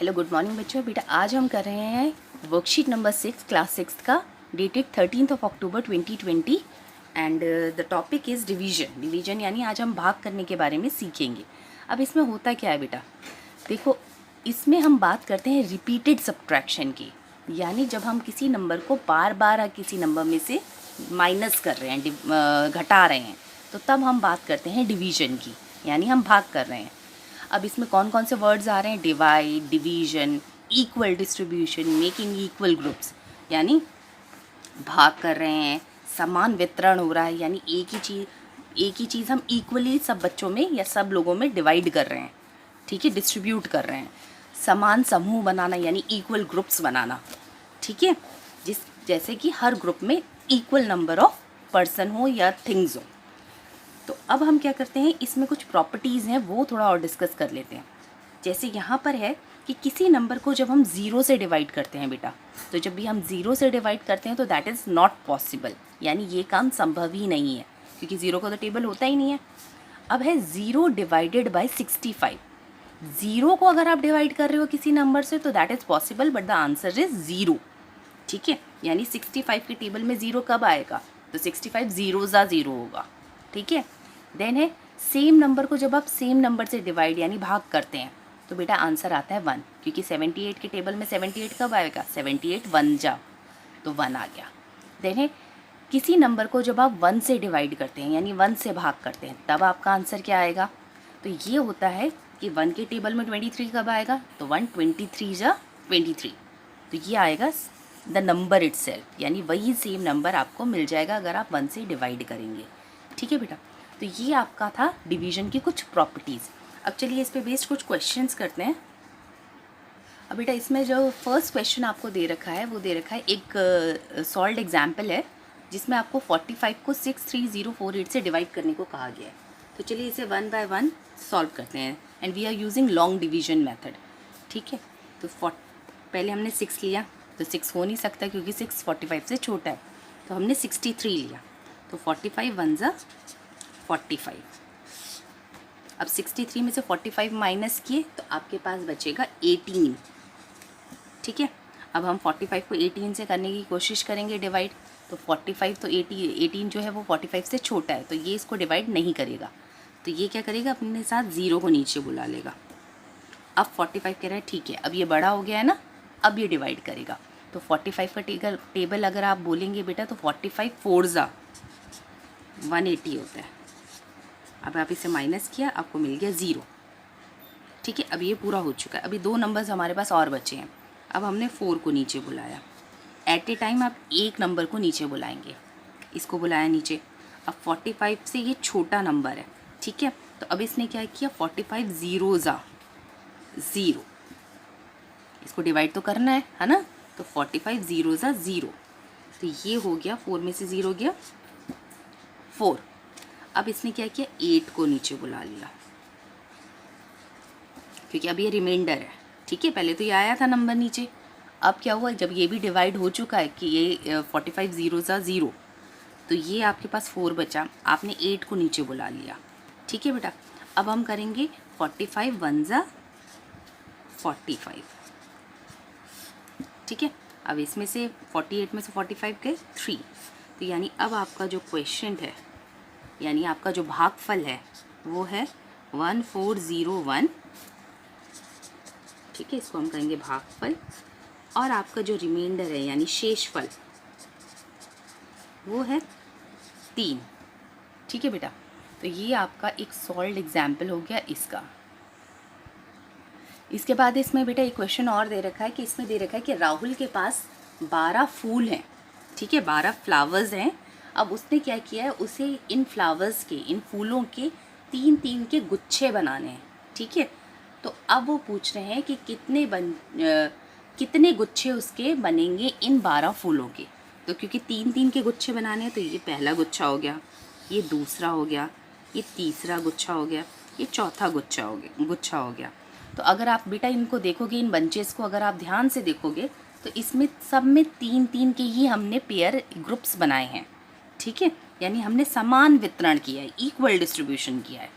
Hello good morning बच्चों। बेटा आज हम कर रहे हैं वर्कशीट नंबर 6 क्लास 6 का, dated 13 October 2020 and the topic is division यानी आज हम भाग करने के बारे में सीखेंगे। अब इसमें होता क्या है बेटा, देखो इसमें हम बात करते हैं रिपीटेड सब्ट्रैक्शन की, यानी जब हम किसी नंबर को बार बार किसी नंबर में से माइनस कर रहे हैं, घटा रहे हैं, तो तब हम बात करते हैं डिवीजन की, यानी हम भाग कर रहे हैं। अब इसमें कौन कौन से वर्ड्स आ रहे हैं? Divide, division, equal distribution, making equal groups, यानी भाग कर रहे हैं, समान वितरण हो रहा है, यानी एक ही चीज़ हम इक्वली सब बच्चों में या सब लोगों में डिवाइड कर रहे हैं, ठीक है, डिस्ट्रीब्यूट कर रहे हैं। समान समूह बनाना यानी इक्वल ग्रुप्स बनाना, ठीक है, जैसे कि हर ग्रुप में इक्वल नंबर ऑफ पर्सन हो या थिंग्स हो। तो अब हम क्या करते हैं, इसमें कुछ प्रॉपर्टीज़ हैं वो थोड़ा और डिस्कस कर लेते हैं। जैसे यहाँ पर है कि किसी नंबर को जब हम ज़ीरो से डिवाइड करते हैं बेटा, तो जब भी हम ज़ीरो से डिवाइड करते हैं तो दैट इज़ नॉट पॉसिबल, यानी ये काम संभव ही नहीं है, क्योंकि ज़ीरो का तो टेबल होता ही नहीं है। अब है ज़ीरो डिवाइडेड बाई 65। ज़ीरो को अगर आप डिवाइड कर रहे हो किसी नंबर से तो that is possible, but the answer is zero, ठीक है। यानी 65 के टेबल में ज़ीरो कब आएगा? तो 65 ज़ीरो होगा, ठीक है। देन है सेम नंबर को जब आप सेम नंबर से डिवाइड यानी भाग करते हैं तो बेटा आंसर आता है 1, क्योंकि 78 के टेबल में 78 कब आएगा? 78 1 जा, तो 1 आ गया। देन है किसी नंबर को जब आप 1 से डिवाइड करते हैं यानी 1 से भाग करते हैं तब आपका आंसर क्या आएगा? तो ये होता है कि 1 के टेबल में 23 कब आएगा? तो 1 23 जा 23, तो ये आएगा द नंबर इटसेल्फ, यानी वही सेम नंबर आपको मिल जाएगा अगर आप 1 से डिवाइड करेंगे, ठीक है बेटा। तो ये आपका था डिवीजन की कुछ प्रॉपर्टीज़। अब चलिए इस पे बेस्ड कुछ क्वेश्चंस करते हैं। अब बेटा इसमें जो फर्स्ट क्वेश्चन आपको दे रखा है वो दे रखा है, एक सॉल्व्ड एग्जाम्पल है जिसमें आपको 45 को 63048 से डिवाइड करने को कहा गया है। तो चलिए इसे 1 बाय 1 सॉल्व करते हैं and we are using long division method, ठीक है। तो पहले हमने 6 लिया, तो 6 हो नहीं सकता क्योंकि 6 45 से छोटा है, तो हमने 63 लिया, तो 45 1 जा 45। अब 63 में से 45 माइनस किए तो आपके पास बचेगा 18, ठीक है। अब हम 45 को 18 से करने की कोशिश करेंगे डिवाइड, तो 45 तो 18 जो है वो 45 से छोटा है, तो ये इसको डिवाइड नहीं करेगा, तो ये क्या करेगा, अपने साथ ज़ीरो को नीचे बुला लेगा। अब 45 कह रहा है ठीक है, अब ये बड़ा हो गया है ना, अब ये डिवाइड करेगा। तो 45 का टेबल अगर आप बोलेंगे बेटा तो 45 4 जा 180 होता है। अब आप इसे माइनस किया, आपको मिल गया 0, ठीक है। अब ये पूरा हो चुका है। अभी 2 नंबर्स हमारे पास और बचे हैं। अब हमने 4 को नीचे बुलाया, एट ए टाइम आप एक नंबर को नीचे बुलाएंगे, इसको बुलाया नीचे। अब 45 से ये छोटा नंबर है, ठीक है, तो अब इसने क्या किया, 45 0 जा 0, इसको डिवाइड तो करना है ना, तो 45 0 जा 0, तो ये हो गया, 4 में से 0 गया 4। अब इसने क्या किया, 8 को नीचे बुला लिया, क्योंकि अब ये रिमाइंडर है, ठीक है। पहले तो ये आया था नंबर नीचे, अब क्या हुआ, जब ये भी डिवाइड हो चुका है कि ये 45 0 जा 0, तो ये आपके पास 4 बचा, आपने 8 को नीचे बुला लिया, ठीक है बेटा। अब हम करेंगे 45 1 जा 45, ठीक है। अब इसमें से 48 में से 45 गए 3, तो यानी अब आपका जो क्वेश्चन है, यानी आपका जो भागफल है वो है 1401, ठीक है, इसको हम कहेंगे भागफल। और आपका जो रिमाइंडर है यानी शेषफल वो है 3, ठीक है बेटा। तो ये आपका एक सॉल्व्ड एग्जाम्पल हो गया इसका। इसके बाद इसमें बेटा एक क्वेश्चन और दे रखा है कि इसमें दे रखा है कि राहुल के पास 12 फूल हैं, ठीक है, 12 फ्लावर्स हैं। अब उसने क्या किया है, उसे इन फ्लावर्स के, इन फूलों के 3-3 के गुच्छे बनाने हैं, ठीक है। तो अब वो पूछ रहे हैं कि कितने गुच्छे उसके बनेंगे इन 12 फूलों के। तो क्योंकि 3-3 के गुच्छे बनाने हैं तो ये पहला गुच्छा हो गया, ये दूसरा हो गया, ये तीसरा गुच्छा हो गया, ये चौथा गुच्छा हो गया। तो अगर आप बेटा इनको देखोगे, इन बंचेस को अगर आप ध्यान से देखोगे तो इसमें सब में 3-3 के ही हमने पेयर ग्रुप्स बनाए हैं, ठीक है, यानी हमने समान वितरण किया है, इक्वल डिस्ट्रीब्यूशन किया है।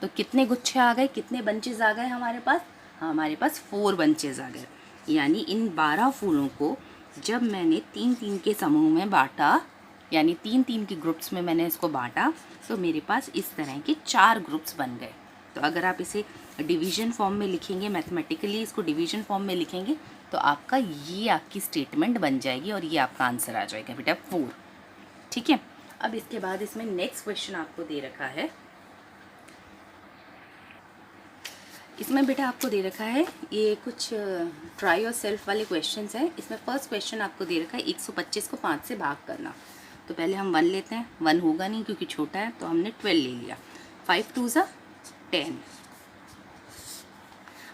तो कितने गुच्छे आ गए, कितने बंचेस आ गए हमारे पास? हमारे पास 4 बंचेज आ गए। यानी इन 12 फूलों को जब मैंने 3-3 के समूह में बांटा, यानी 3-3 के ग्रुप्स में मैंने इसको बांटा, तो मेरे पास इस तरह के 4 ग्रुप्स बन गए। तो अगर आप इसे डिवीजन फॉर्म में लिखेंगे, मैथमेटिकली इसको डिवीजन फॉर्म में लिखेंगे, तो आपका ये आपकी स्टेटमेंट बन जाएगी और ये आपका आंसर आ जाएगा बेटा 4। ठीक है। अब इसके बाद इसमें नेक्स्ट क्वेश्चन आपको दे रखा है। इसमें बेटा आपको दे रखा है ये कुछ ट्राई और सेल्फ वाले क्वेश्चंस हैं। इसमें फर्स्ट क्वेश्चन आपको दे रखा है 125 को 5 से भाग करना। तो पहले हम 1 लेते हैं, 1 होगा नहीं क्योंकि छोटा है, तो हमने 12 ले लिया। 5 2 ज़ा 10।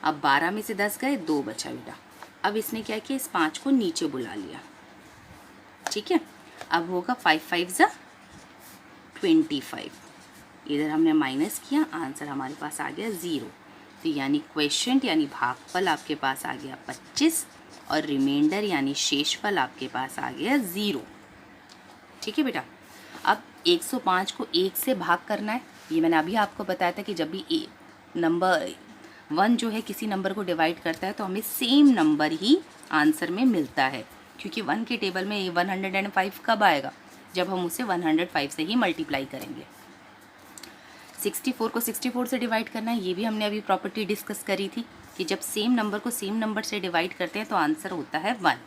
अब 12 में से 10 गए, 2 बचा बेटा। अब इसने क्या किया, इस 5 को नीचे बुला लिया। ठीक है। अब होगा 5 5 ज़ा 25। इधर हमने माइनस किया, आंसर हमारे पास आ गया 0। तो यानी क्वेश्चंट यानी भागफल आपके पास आ गया 25 और रिमाइंडर यानी शेषफल आपके पास आ गया 0। ठीक है बेटा। अब 105 को 1 से भाग करना है। ये मैंने अभी आपको बताया था कि जब भी नंबर 1 जो है किसी नंबर को डिवाइड करता है तो हमें सेम नंबर ही आंसर में मिलता है, क्योंकि 1 के टेबल में 105 कब आएगा, जब हम उसे 105 से ही मल्टीप्लाई करेंगे। 64 को 64 से डिवाइड करना है, ये भी हमने अभी प्रॉपर्टी डिस्कस करी थी कि जब सेम नंबर को सेम नंबर से डिवाइड करते हैं तो आंसर होता है 1।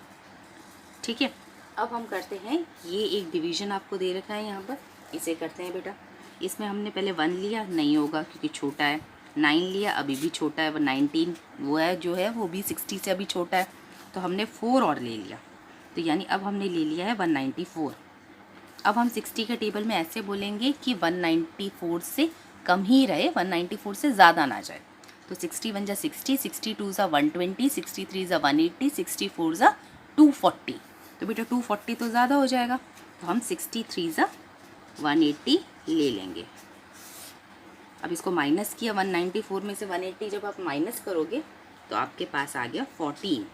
ठीक है। अब हम करते हैं, ये एक डिवीजन आपको दे रखा है यहाँ पर, इसे करते हैं बेटा। इसमें हमने पहले 1 लिया, नहीं होगा क्योंकि छोटा है। 9 लिया, अभी भी छोटा है। 19 वो है जो है वो भी 60 से अभी छोटा है, तो हमने 4 और ले लिया। तो यानी अब हमने ले लिया है 194। अब हम 60 के टेबल में ऐसे बोलेंगे कि 194 से कम ही रहे, 194 से ज़्यादा ना जाए। तो 61 जा 60, 62 जा 120, 63 जा 180, 64 जा 240। तो बेटा 240 तो ज़्यादा हो जाएगा, तो हम 63 जा 180 ले लेंगे। अब इसको माइनस किया, 194 में से 180 जब आप माइनस करोगे तो आपके पास आ गया 14।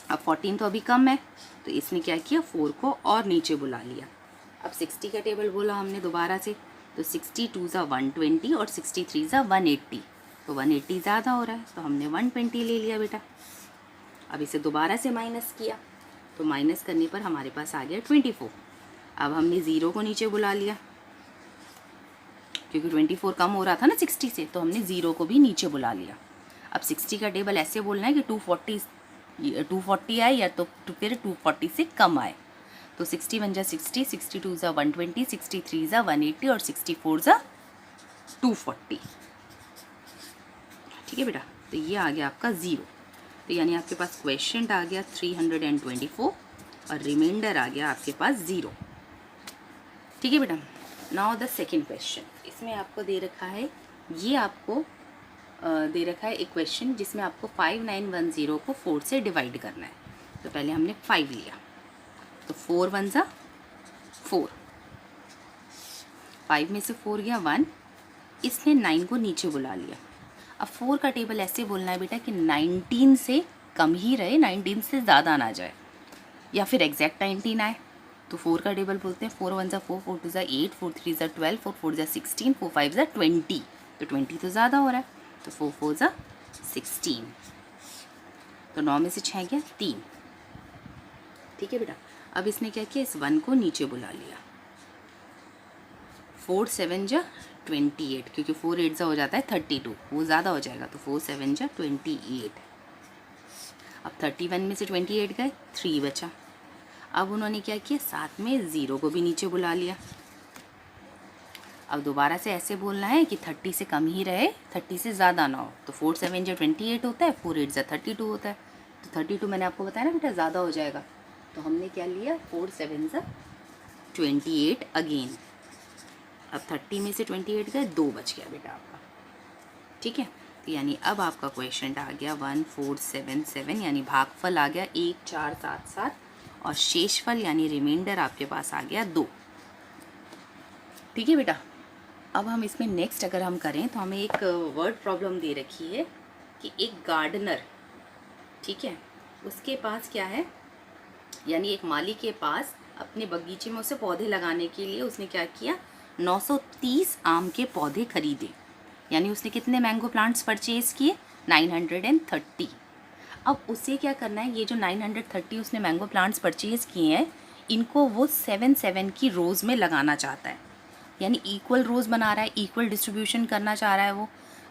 अब 14 तो अभी कम है, तो इसने क्या किया, 4 को और नीचे बुला लिया। अब 60 का टेबल बोला हमने दोबारा से, तो 62 ज़ा 120 और 63 ज़ा 180। तो 180 ज़्यादा हो रहा है, तो हमने 120 ले लिया बेटा। अब इसे दोबारा से माइनस किया, तो माइनस करने पर हमारे पास आ गया 24। अब हमने 0 को नीचे बुला लिया, क्योंकि 24 कम हो रहा था ना 60 से, तो हमने 0 को भी नीचे बुला लिया। अब 60 का टेबल ऐसे बोलना है कि 240 आए या तो फिर 240 से कम आए। तो 61 जा 60, 62 ज़ा 120, 63 ज़ा 180 और 64 ज़ा 240। ठीक है बेटा। तो ये आ गया आपका 0। तो यानी आपके पास क्वेश्चन आ गया 324 और रिमाइंडर आ गया आपके पास 0। ठीक है बेटा। नाउ द सेकेंड क्वेश्चन, इसमें आपको दे रखा है, ये आपको दे रखा है एक क्वेश्चन जिसमें आपको 5910 को 4 से डिवाइड करना है। तो पहले हमने 5 लिया, तो 4 1 ज़ा 4, 5 में से 4 गया 1, इसने 9 को नीचे बुला लिया। अब 4 का टेबल ऐसे बोलना है बेटा कि 19 से कम ही रहे, 19 से ज़्यादा ना जाए, या फिर एग्जैक्ट 19 आए। तो 4 का टेबल बोलते हैं 4 1 ज़ा 4, 4 2 ज़ा 8, 4 3 ज़ा 12, 4 4 ज़ा 16, 4 5 ज़ा 20। तो 20 तो ज़्यादा हो रहा है, तो 4 4 ज़ा 16। तो 9 में से 6 गया 3। ठीक है बेटा। अब इसने क्या किया, इस 1 को नीचे बुला लिया। 4 7 जा 28, क्योंकि 4 8 ज़ा हो जाता है 32, वो ज़्यादा हो जाएगा, तो 4 7 जा 28। अब 31 में से 28 गए, 3 बचा। अब उन्होंने क्या किया, साथ में 0 को भी नीचे बुला लिया। अब दोबारा से ऐसे बोलना है कि 30 से कम ही रहे, 30 से ज़्यादा ना हो। तो 4 7 जा 28 होता है, 4 8 ज़ा 32 होता है। तो 32 मैंने आपको बताया ना बेटा ज़्यादा हो जाएगा, तो हमने क्या लिया, 4 7 ज़ा 28 अगेन। अब 30 में से 28 गए, 2 बच गया बेटा आपका। ठीक है। तो यानी अब आपका क्वेश्चन आ गया 1477, यानी भागफल आ गया 1477 और शेषफल यानी रिमाइंडर आपके पास आ गया 2। ठीक है बेटा। अब हम इसमें नेक्स्ट अगर हम करें तो हमें एक वर्ड प्रॉब्लम दे रखी है कि एक गार्डनर, ठीक है, उसके पास क्या है, यानी एक माली के पास अपने बगीचे में उसे पौधे लगाने के लिए उसने क्या किया, 930 आम के पौधे खरीदे। यानी उसने कितने मैंगो प्लांट्स परचेज़ किए, 930। अब उसे क्या करना है, ये जो 930 उसने मैंगो प्लांट्स परचेज़ किए हैं, इनको वो 7 की रोज़ में लगाना चाहता है, यानी इक्वल रोज़ बना रहा है, इक्वल डिस्ट्रीब्यूशन करना चाह रहा है वो।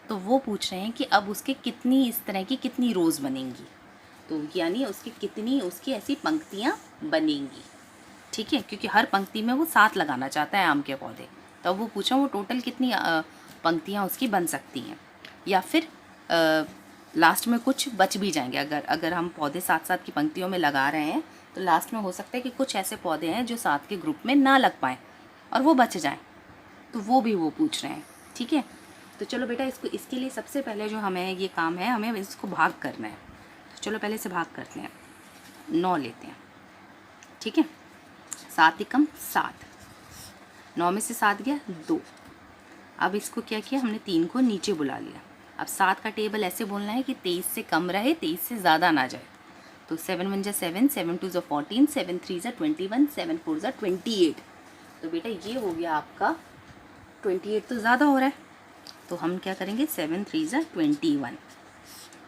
तो वो पूछ रहे हैं कि अब उसके कितनी इस तरह की कितनी रोज़ बनेंगी, तो यानी उसकी ऐसी पंक्तियाँ बनेंगी, ठीक है, क्योंकि हर पंक्ति में वो 7 लगाना चाहता है आम के पौधे। तो वो पूछा वो टोटल कितनी पंक्तियाँ उसकी बन सकती हैं, या फिर लास्ट में कुछ बच भी जाएंगे। अगर हम पौधे 7 की पंक्तियों में लगा रहे हैं तो लास्ट में हो सकता है कि कुछ ऐसे पौधे हैं जो 7 के ग्रुप में ना लग पाएँ और वो बच जाएं, तो वो भी वो पूछ रहे हैं, ठीक है। तो चलो बेटा, इसके लिए सबसे पहले जो हमें ये काम है, हमें इसको भाग करना है। तो चलो पहले से भाग करते हैं। 9 लेते हैं, ठीक है, 7 एकम 7, 9 में से 7 गया 2। अब इसको क्या किया हमने, 3 को नीचे बुला लिया। अब 7 का टेबल ऐसे बोलना है कि 23 से कम रहे, 23 से ज़्यादा ना जाए। तो 7 1 7, 7 2 14, 7 3 21, 7 4 28। तो बेटा ये हो गया आपका 28, तो ज़्यादा हो रहा है, तो हम क्या करेंगे, 7 3 21।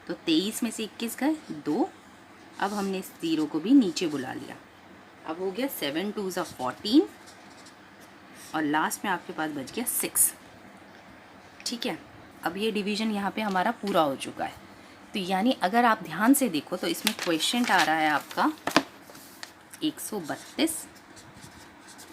तो 23 में से 21 गए 2। अब हमने इस 0 को भी नीचे बुला लिया। अब हो गया 7 2 14 और लास्ट में आपके पास बच गया 6, ठीक है। अब ये डिवीज़न यहाँ पे हमारा पूरा हो चुका है। तो यानी अगर आप ध्यान से देखो तो इसमें क्वेश्चन आ रहा है आपका 132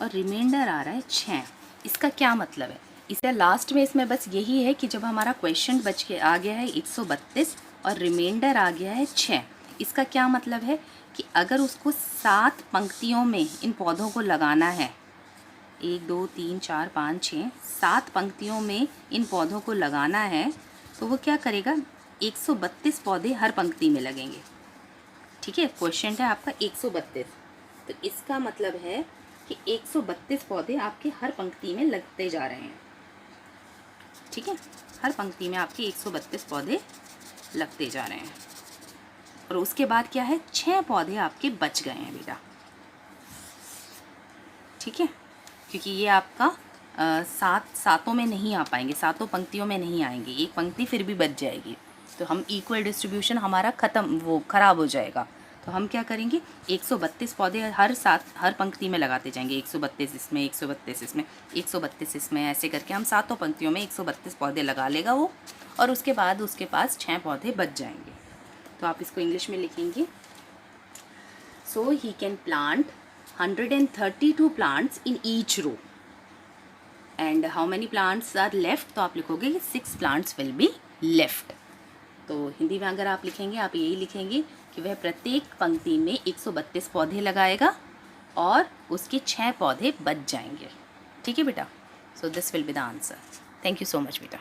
और रिमाइंडर आ रहा है 6। इसका क्या मतलब है, इसका लास्ट में इसमें बस यही है कि जब हमारा क्वेश्चन बच के आ गया है 132 और रिमाइंडर आ गया है 6, इसका क्या मतलब है कि अगर उसको 7 पंक्तियों में इन पौधों को लगाना है, 1 2 3 4 5 6 7 पंक्तियों में इन पौधों को लगाना है, तो वो क्या करेगा, 132 पौधे हर पंक्ति में लगेंगे, ठीक है। क्वेश्चन है आपका 132, तो इसका मतलब है कि 132 पौधे आपके हर पंक्ति में लगते जा रहे हैं, ठीक है। हर पंक्ति में आपके 132 पौधे लगते जा रहे हैं। और उसके बाद क्या है, 6 पौधे आपके बच गए हैं बेटा, ठीक है, क्योंकि ये आपका 7 में नहीं आ पाएंगे, 7 पंक्तियों में नहीं आएंगे, एक पंक्ति फिर भी बच जाएगी, तो हम इक्वल डिस्ट्रीब्यूशन हमारा ख़राब हो जाएगा। तो हम क्या करेंगे, 132 पौधे हर पंक्ति में लगाते जाएंगे, 132 इसमें, 132 इसमें, 132 इसमें, ऐसे करके हम 7 पंक्तियों में 132 पौधे लगा लेगा वो, और उसके बाद उसके पास 6 पौधे बच जाएंगे। तो आप इसको इंग्लिश में लिखेंगे, so he can plant 132 plants in each row and how many plants are left, तो आप लिखोगे 6 plants will be left। तो हिंदी में अगर आप लिखेंगे, आप यही लिखेंगे कि वह प्रत्येक पंक्ति में 132 पौधे लगाएगा और उसके 6 पौधे बच जाएंगे, ठीक है बेटा। So this will be the answer. Thank you so much बेटा।